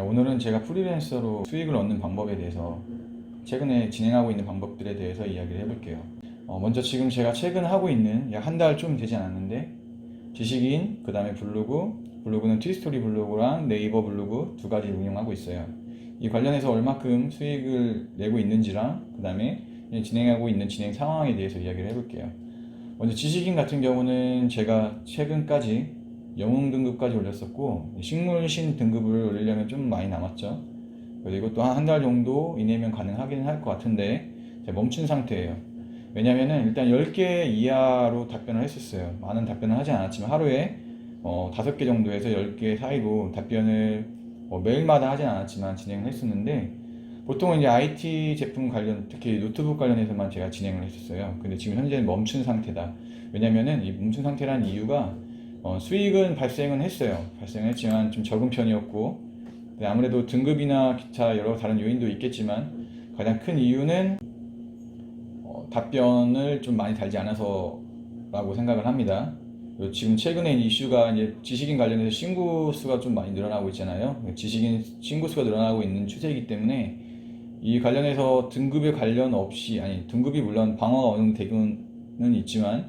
오늘은 제가 프리랜서로 수익을 얻는 방법에 대해서 최근에 진행하고 있는 방법들에 대해서 이야기를 해볼게요. 먼저 지금 제가 최근 하고 있는 약 한 달 좀 되지 않았는데 지식인, 그 다음에 블로그는 티스토리 블로그랑 네이버 블로그 두 가지 운영하고 있어요. 이 관련해서 얼마큼 수익을 내고 있는지랑 그 다음에 진행하고 있는 진행 상황에 대해서 이야기를 해볼게요. 먼저 지식인 같은 경우는 제가 최근까지 영웅 등급까지 올렸었고 식물신 등급을 올리려면 좀 많이 남았죠. 그래서 이것도 한 달 정도 이내면 가능하긴 할 것 같은데 제가 멈춘 상태예요. 왜냐면은 일단 10개 이하로 답변을 했었어요. 많은 답변을 하진 않았지만 하루에 5개 정도에서 10개 사이로 답변을 매일마다 하진 않았지만 진행을 했었는데 보통은 이제 IT 제품 관련, 특히 노트북 관련해서만 제가 진행을 했었어요. 근데 지금 현재는 멈춘 상태다. 왜냐면은 이 멈춘 상태라는 이유가 수익은 발생은 했어요. 발생했지만 좀 적은 편이었고 아무래도 등급이나 기타 여러 다른 요인도 있겠지만 가장 큰 이유는 답변을 좀 많이 달지 않아서라고 생각을 합니다. 지금 최근에 이슈가 이제 지식인 관련해서 신고 수가 좀 많이 늘어나고 있잖아요. 지식인 신고 수가 늘어나고 있는 추세이기 때문에 이 관련해서 등급에 관련 없이, 아니 등급이 물론 방어가 어느 정도 되고는 있지만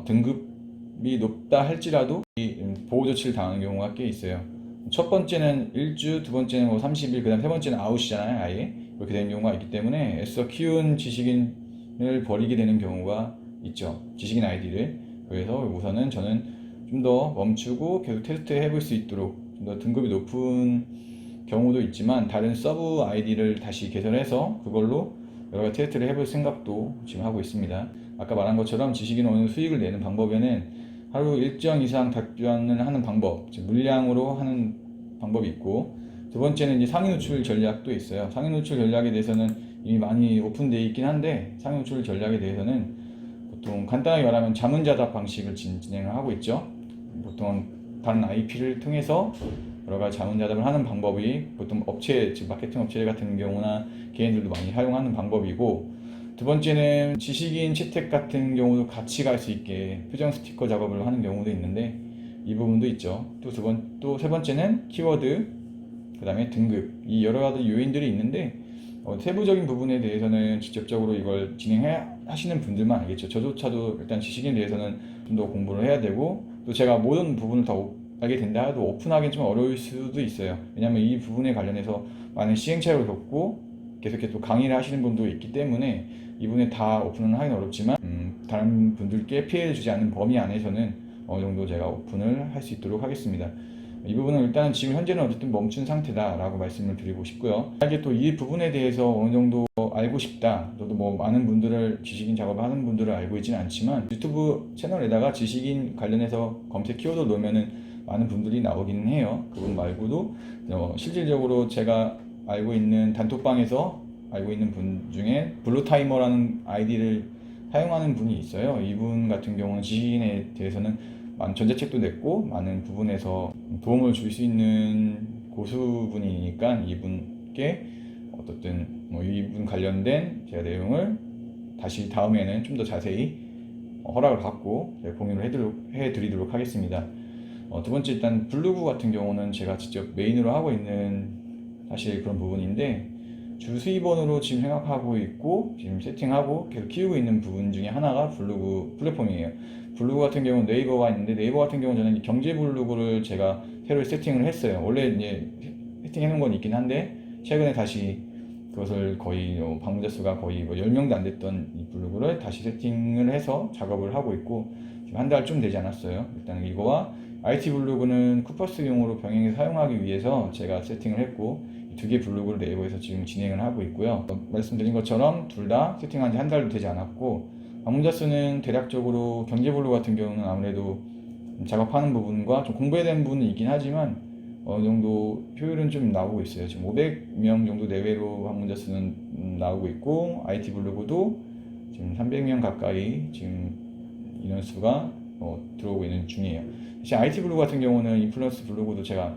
등급이 높다 할지라도 이 보호 조치를 당하는 경우가 꽤 있어요. 첫 번째는 1주, 두 번째는 뭐 30일, 그 다음 세 번째는 아웃이잖아요. 아예 그렇게 되는 경우가 있기 때문에 애써 키운 지식인을 버리게 되는 경우가 있죠. 지식인 아이디를. 그래서 우선은 저는 좀 더 멈추고 계속 테스트 해볼 수 있도록 좀 더 등급이 높은 경우도 있지만 다른 서브 아이디를 다시 개설해서 그걸로 여러 가지 테스트를 해볼 생각도 지금 하고 있습니다. 아까 말한 것처럼 지식인 어느 수익을 내는 방법에는 하루 일정 이상 답변을 하는 방법, 즉 물량으로 하는 방법이 있고, 두 번째는 이제 상위 노출 전략도 있어요. 상위 노출 전략에 대해서는 이미 많이 오픈되어 있긴 한데 상위 노출 전략에 대해서는 보통 간단하게 말하면 자문자답 방식을 진행을 하고 있죠. 보통 다른 IP를 통해서 여러 가지 자문자답을 하는 방법이 보통 업체, 즉 마케팅 업체 같은 경우나 개인들도 많이 사용하는 방법이고, 두 번째는 지식인 채택 같은 경우도 같이 갈 수 있게 표정 스티커 작업을 하는 경우도 있는데 이 부분도 있죠. 또 세 번째는 키워드, 그 다음에 등급, 이 여러 가지 요인들이 있는데 세부적인 부분에 대해서는 직접적으로 이걸 진행해 하시는 분들만 알겠죠. 저조차도 일단 지식인에 대해서는 좀 더 공부를 해야 되고, 또 제가 모든 부분을 다 알게 된다 해도 오픈하기는 좀 어려울 수도 있어요. 왜냐하면 이 부분에 관련해서 많은 시행착오를 겪고 계속해서 또 강의를 하시는 분도 있기 때문에 이 부분에 다 오픈을 하기는 어렵지만 다른 분들께 피해를 주지 않는 범위 안에서는 어느 정도 제가 오픈을 할 수 있도록 하겠습니다. 이 부분은 일단 지금 현재는 어쨌든 멈춘 상태다라고 말씀을 드리고 싶고요. 이게 또 이 부분에 대해서 어느 정도 알고 싶다, 저도 뭐 많은 분들을 지식인 작업을 하는 분들을 알고 있지는 않지만 유튜브 채널에다가 지식인 관련해서 검색 키워드 넣으면은 많은 분들이 나오기는 해요. 그분 말고도 실질적으로 제가 알고 있는 단톡방에서 알고 있는 분 중에 블루타이머라는 아이디를 사용하는 분이 있어요. 이분 같은 경우는 지식인에 대해서는 많은 전자책도 냈고 많은 부분에서 도움을 줄 수 있는 고수분이니까 이분께 어떻든 이분 관련된 제가 내용을 다시 다음에는 좀 더 자세히 허락을 받고 공유를 해드리도록 하겠습니다. 두 번째, 일단 블로그 같은 경우는 제가 직접 메인으로 하고 있는 사실 그런 부분인데 주 수입원으로 지금 생각하고 있고 지금 세팅하고 계속 키우고 있는 부분 중에 하나가 블로그 플랫폼이에요. 블로그 같은 경우는 네이버가 있는데 네이버 같은 경우는 저는 경제 블로그를 제가 새로 세팅을 했어요. 원래 이제 세팅해 놓은 건 있긴 한데 최근에 다시 그것을 거의 방문자 수가 거의 10명도 안 됐던 이 블로그를 다시 세팅을 해서 작업을 하고 있고 지금 한 달 좀 되지 않았어요. 일단 이거와 IT 블로그는 쿠퍼스용으로 병행해서 사용하기 위해서 제가 세팅을 했고 두 개 블로그를 네이버에서 지금 진행을 하고 있고요. 말씀드린 것처럼 둘 다 세팅한 지 한 달도 되지 않았고 방문자 수는 대략적으로 경제 블로그 같은 경우는 아무래도 작업하는 부분과 좀 공부해야 되는 부분은 있긴 하지만 어느 정도 효율은 좀 나오고 있어요. 지금 500명 정도 내외로 방문자 수는 나오고 있고 IT 블로그도 지금 300명 가까이 지금 인원수가 들어오고 있는 중이에요. 사실 IT 블로그 같은 경우는 인플루언스 블로그도 제가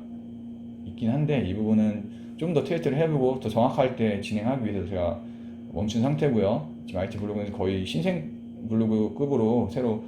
있긴 한데 이 부분은 좀 더 테스트를 해보고 더 정확할 때 진행하기 위해서 제가 멈춘 상태고요. 지금 IT 블로그는 거의 신생 블로그급으로 새로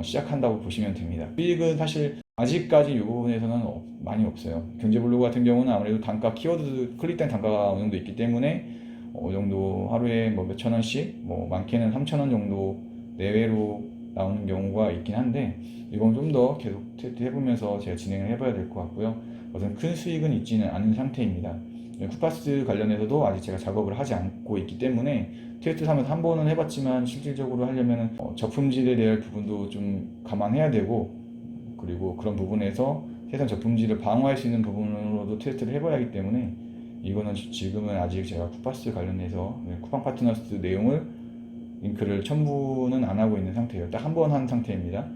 시작한다고 보시면 됩니다. 수익은 사실 아직까지 이 부분에서는 많이 없어요. 경제 블로그 같은 경우는 아무래도 단가, 키워드 클릭된 단가가 어느 정도 있기 때문에 어느 정도 하루에 뭐 몇천 원씩, 뭐 많게는 3천 원 정도 내외로 나오는 경우가 있긴 한데, 이건 좀 더 계속 테스트 해보면서 제가 진행을 해봐야 될 것 같고요. 어떤 큰 수익은 있지는 않은 상태입니다. 쿠파스 관련해서도 아직 제가 작업을 하지 않고 있기 때문에 테스트 하면서 한 번은 해봤지만 실질적으로 하려면 저품질에 대한 부분도 좀 감안해야 되고, 그리고 그런 부분에서 세상 저품질을 방어할 수 있는 부분으로도 테스트를 해봐야 하기 때문에 이거는 지금은 아직 제가 쿠파스 관련해서 쿠팡 파트너스 내용을 링크를 첨부는 안 하고 있는 상태예요. 딱 한 번 한 상태입니다.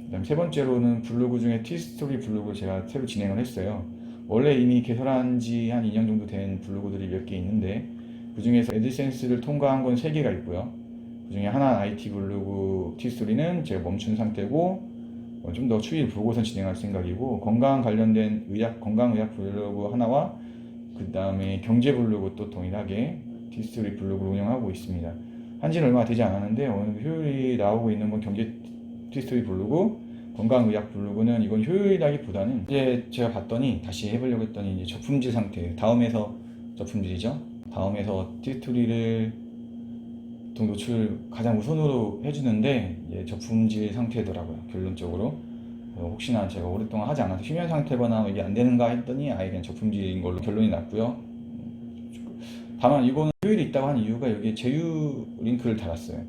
그다음 세 번째로는 블로그 중에 티스토리 블로그를 제가 새로 진행을 했어요. 원래 이미 개설한 지 한 2년 정도 된 블로그들이 몇 개 있는데, 그 중에서 애드센스를 통과한 건 3개가 있고요. 그 중에 하나는 IT 블로그 티스토리는 제가 멈춘 상태고, 좀 더 추이를 보고선 진행할 생각이고, 건강 관련된 건강의학 블로그 하나와 그 다음에 경제 블로그 또 동일하게 티스토리 블로그를 운영하고 있습니다. 한지는 얼마 되지 않았는데 어느 정도 효율이 나오고 있는 건 경제 티스토리 블로그, 건강의학 블로그는 이건 효율이라기보다는 이제 제가 봤더니 다시 해보려고 했더니 이제 저품질 상태예요. 다음에서 저품질이죠. 다음에서 티스토리를 보통 노출 가장 우선으로 해주는데 이제 저품질 상태더라고요. 결론적으로 혹시나 제가 오랫동안 하지 않아서 휴면 상태거나 이게 안 되는가 했더니 아예 그냥 저품질인 걸로 결론이 났고요. 다만 이거는 효율이 있다고 하는 이유가 여기에 제휴 링크를 달았어요.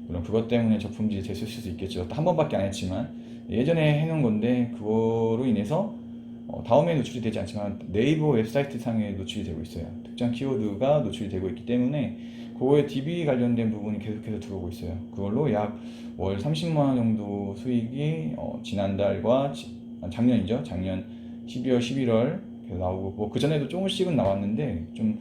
물론 그것 때문에 저품질이 됐을 수도 있겠죠. 한 번밖에 안 했지만 예전에 해놓은 건데, 그거로 인해서 다음에 노출이 되지 않지만 네이버 웹사이트 상에 노출이 되고 있어요. 특정 키워드가 노출이 되고 있기 때문에 그거에 DB 관련된 부분이 계속해서 들어오고 있어요. 그걸로 약 월 30만 원 정도 수익이 지난달과 작년이죠. 작년 12월, 11월 나오고, 뭐 그전에도 조금씩은 나왔는데 좀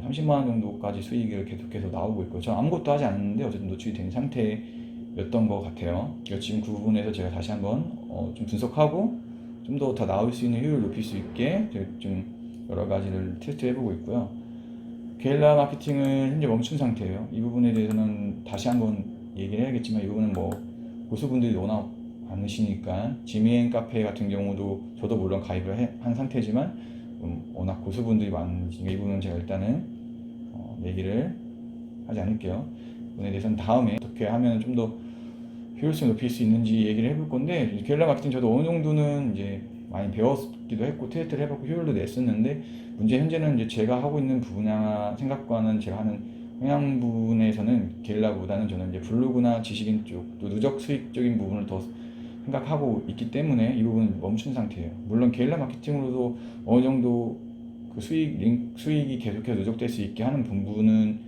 30만 원 정도까지 수익이 계속해서 나오고 있고, 저 아무것도 하지 않았는데 어쨌든 노출이 된 상태였던 것 같아요. 그러니까 지금 그 부분에서 제가 다시 한번 좀 분석하고 좀 더 나올 수 있는 효율을 높일 수 있게 좀 여러 가지를 테스트 해보고 있고요. 게릴라 마케팅은 현재 멈춘 상태예요. 이 부분에 대해서는 다시 한번 얘기를 해야겠지만, 이 부분은 뭐 고수분들이 워낙 많으시니까, 지미엔 카페 같은 경우도 저도 물론 가입을 한 상태지만 워낙 고수분들이 많으니까 이 부분은 제가 일단은 얘기를 하지 않을게요. 이 부분에 대해서는 다음에 어떻게 하면 좀 더 효율성 높일 수 있는지 얘기를 해볼 건데, 게릴라 마케팅 저도 어느 정도는 이제 많이 배웠기도 했고 테스트를 해봤고 효율도 냈었는데, 문제 현재는 이제 제가 하고 있는 분야 생각과는 제가 하는 성향 부분에서는 게릴라보다는 저는 이제 블로그나 지식인 쪽, 또 누적 수익적인 부분을 더 생각하고 있기 때문에 이 부분은 멈춘 상태예요. 물론 게릴라 마케팅으로도 어느 정도 그 수익이 계속해서 누적될 수 있게 하는 부분은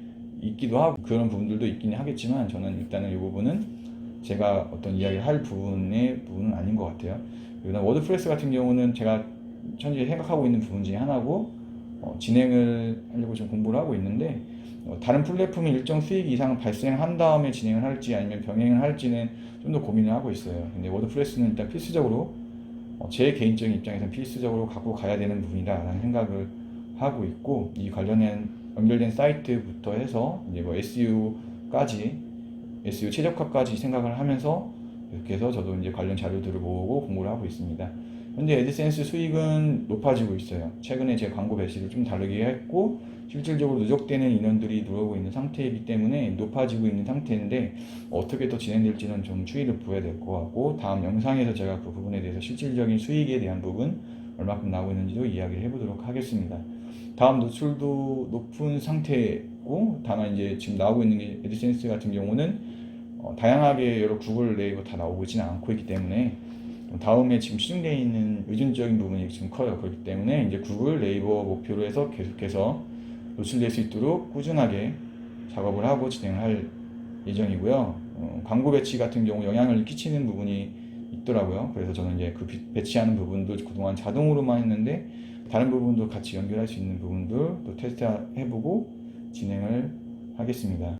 있기도 하고 그런 부분들도 있긴 하겠지만, 저는 일단은 이 부분은 제가 어떤 이야기를 할 부분은 아닌 것 같아요. 그다음 워드프레스 같은 경우는 제가 현재 생각하고 있는 부분 중에 하나고, 진행을 하려고 지금 공부를 하고 있는데, 다른 플랫폼이 일정 수익 이상 발생한 다음에 진행을 할지 아니면 병행을 할지는 좀 더 고민을 하고 있어요. 근데 워드프레스는 일단 필수적으로 제 개인적인 입장에서는 필수적으로 갖고 가야 되는 부분이다라는 생각을 하고 있고, 이 관련된 연결된 사이트부터 해서 이제 뭐 SEO까지, SEO 최적화까지 생각을 하면서 이렇게 해서 저도 이제 관련 자료들을 모으고 공부를 하고 있습니다. 현재 애드센스 수익은 높아지고 있어요. 최근에 제 광고 배치를 좀 다르게 했고, 실질적으로 누적되는 인원들이 들어오고 있는 상태이기 때문에 높아지고 있는 상태인데, 어떻게 또 진행될지는 좀 추이를 보여야 될 것 같고, 다음 영상에서 제가 그 부분에 대해서 실질적인 수익에 대한 부분 얼마큼 나오고 있는지도 이야기를 해보도록 하겠습니다. 다음 노출도 높은 상태고, 다만 이제 지금 나오고 있는 게 애드센스 같은 경우는 다양하게 여러 구글, 네이버 다 나오고 있지는 않고 있기 때문에 다음에 지금 시중되어 있는 의존적인 부분이 지금 커요. 그렇기 때문에 이제 구글, 네이버 목표로 해서 계속해서 노출될 수 있도록 꾸준하게 작업을 하고 진행을 할 예정이고요. 광고 배치 같은 경우 영향을 끼치는 부분이 있더라고요. 그래서 저는 이제 그 배치하는 부분도 그동안 자동으로만 했는데, 다른 부분도 같이 연결할 수 있는 부분들 또 테스트 해보고 진행을 하겠습니다.